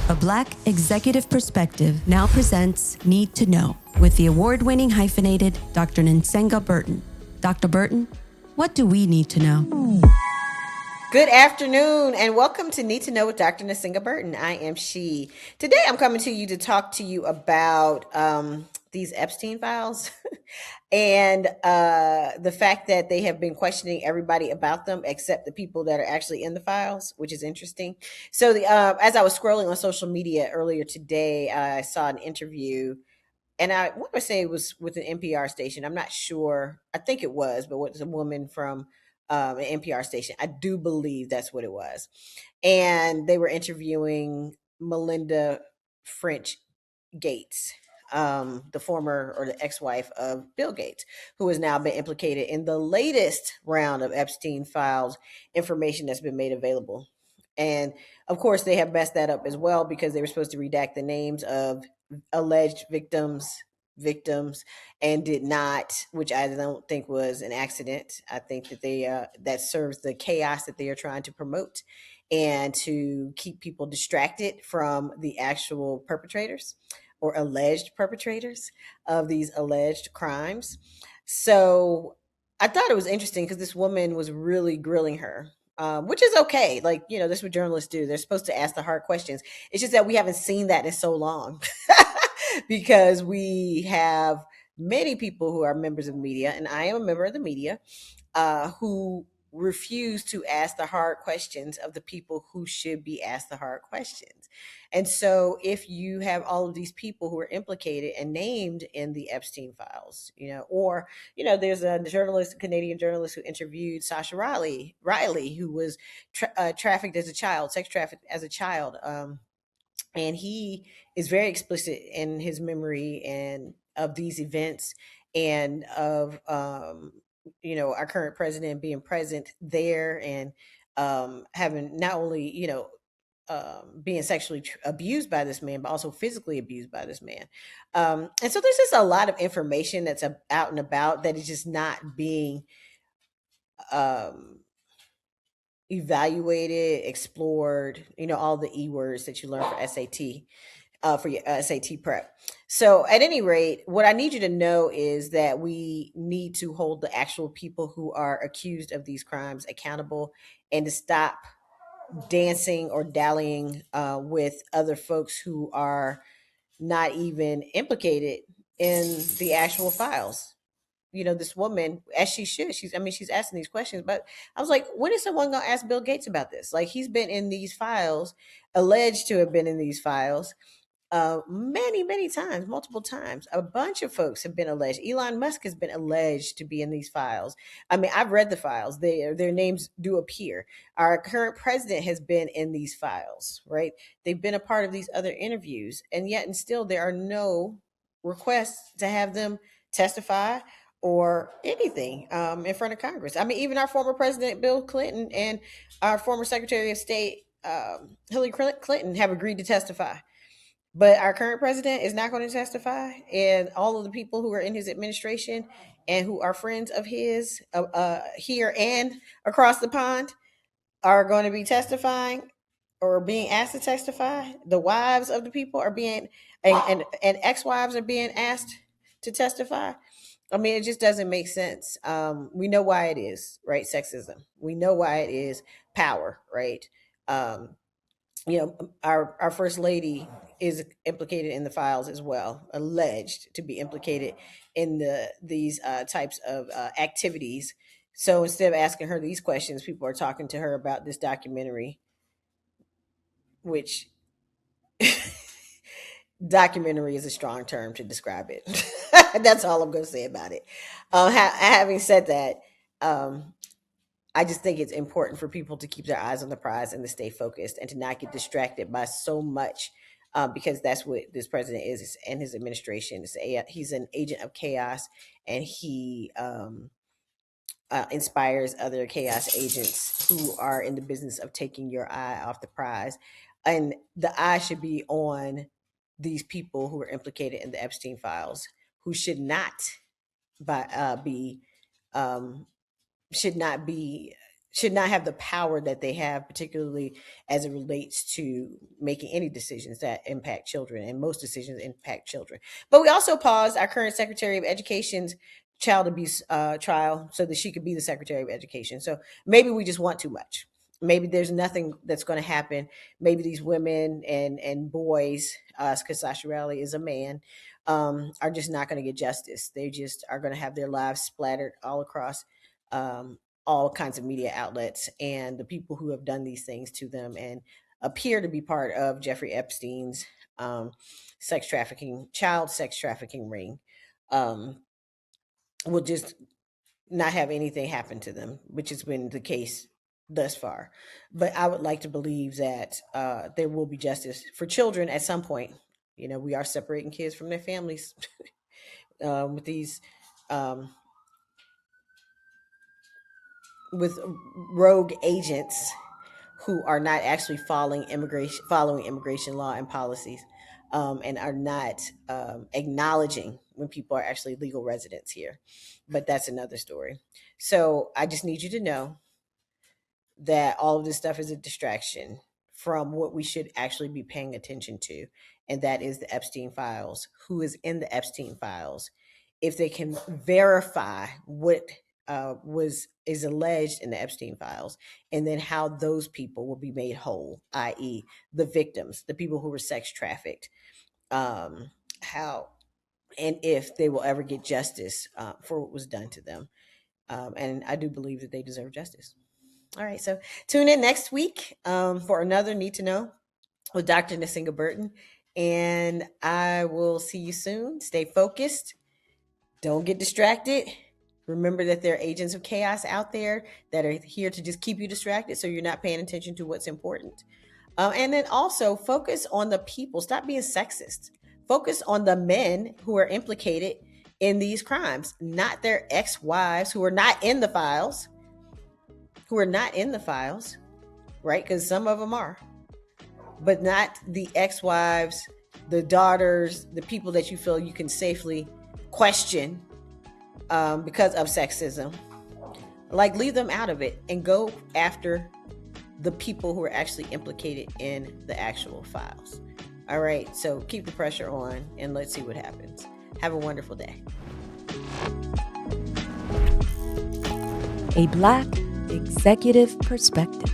A Black executive perspective now presents Need to Know with the award-winning hyphenated Dr. Nsenga Burton. Dr. Burton, what do we need to know? Good afternoon and welcome to Need to Know with Dr. Nsenga Burton. I am she. Today I'm coming to you to talk to you about these Epstein files and the fact that they have been questioning everybody about them except the people that are actually in the files, which is interesting. So as I was scrolling on social media earlier today, I saw an interview and I want to say it was with an NPR station. I'm not sure. I think it was, but it was a woman from an NPR station. I do believe that's what it was. And they were interviewing Melinda French Gates, the former or the ex-wife of Bill Gates, who has now been implicated in the latest round of Epstein files information that's been made available. And of course, they have messed that up as well because they were supposed to redact the names of alleged victims and did not, which I don't think was an accident. I think that they that serves the chaos that they are trying to promote and to keep people distracted from the actual perpetrators or alleged perpetrators of these alleged crimes. So I thought it was interesting because this woman was really grilling her, which is okay. Like, you know, that's what journalists do. They're supposed to ask the hard questions. It's just that we haven't seen that in so long because we have many people who are members of media, and I am a member of the media, who refuse to ask the hard questions of the people who should be asked the hard questions. And so if you have all of these people who are implicated and named in the Epstein files, you know, or, you know, there's a journalist, a Canadian journalist who interviewed Sasha Riley, who was trafficked as a child, sex trafficked as a child. And he is very explicit in his memory and of these events and of you know, our current president being present there and having not only, you know, being sexually abused by this man, but also physically abused by this man. And so there's just a lot of information that's out and about that is just not being um, evaluated, explored, you know, all the E words that you learn for SAT, for your SAT prep. So, at any rate, what I need you to know is that we need to hold the actual people who are accused of these crimes accountable and to stop dancing or dallying with other folks who are not even implicated in the actual files. You know, this woman, as she should, she's asking these questions, but I was like, when is someone gonna ask Bill Gates about this? Like, he's been in these files, alleged to have been in these files many times, multiple times. A bunch of folks have been alleged. Elon Musk has been alleged to be in these files. I mean, I've read the files. Their names do appear. Our current president has been in these files, right? They've been a part of these other interviews, and yet and still there are no requests to have them testify or anything in front of Congress. I mean, even our former president Bill Clinton and our former Secretary of State Hillary Clinton have agreed to testify, but our current president is not going to testify, and all of the people who are in his administration and who are friends of his here and across the pond are going to be testifying or being asked to testify. The wives of the people are being and ex-wives are being asked to testify. I mean, it just doesn't make sense. We know why it is, right? Sexism. We know why it is power, right? Um, you know, our first lady is implicated in the files as well, alleged to be implicated in these types of activities. So instead of asking her these questions, people are talking to her about this documentary, which documentary is a strong term to describe it. That's all I'm going to say about it. Having said that, um, I just think it's important for people to keep their eyes on the prize and to stay focused and to not get distracted by so much, because that's what this president is and his administration. He's an agent of chaos, and he inspires other chaos agents who are in the business of taking your eye off the prize. And the eye should be on these people who are implicated in the Epstein files, who should not by, be um, should not be should not have the power that they have, particularly as it relates to making any decisions that impact children. And most decisions impact children. But we also paused our current Secretary of Education's child abuse trial so that she could be the Secretary of Education. So maybe we just want too much. Maybe there's nothing that's going to happen. Maybe these women and boys, because Sasha Rowley is a man, are just not going to get justice. They just are going to have their lives splattered all across all kinds of media outlets, and the people who have done these things to them and appear to be part of Jeffrey Epstein's child sex trafficking ring, will just not have anything happen to them, which has been the case thus far. But I would like to believe that there will be justice for children at some point. We are separating kids from their families with these with rogue agents who are not actually following immigration law and policies, and are not acknowledging when people are actually legal residents here. But that's another story. So I just need you to know that all of this stuff is a distraction from what we should actually be paying attention to, and that is the Epstein files. Who is in the Epstein files? If they can verify what is alleged in the Epstein files, and then how those people will be made whole, i.e., the victims, the people who were sex trafficked, how and if they will ever get justice for what was done to them. And I do believe that they deserve justice. All right, so tune in next week for another Need to Know with Dr. Nsenga Burton, and I will see you soon. Stay focused. Don't get distracted. Remember that there are agents of chaos out there that are here to just keep you distracted, so you're not paying attention to what's important. And then also focus on the people. Stop being sexist. Focus on the men who are implicated in these crimes, not their ex-wives who are not in the files. Right? Because some of them are. But not the ex-wives, the daughters, the people that you feel you can safely question because of sexism. Like, leave them out of it and go after the people who are actually implicated in the actual files. All right, so keep the pressure on and let's see what happens. Have a wonderful day. A Black Executive Perspective.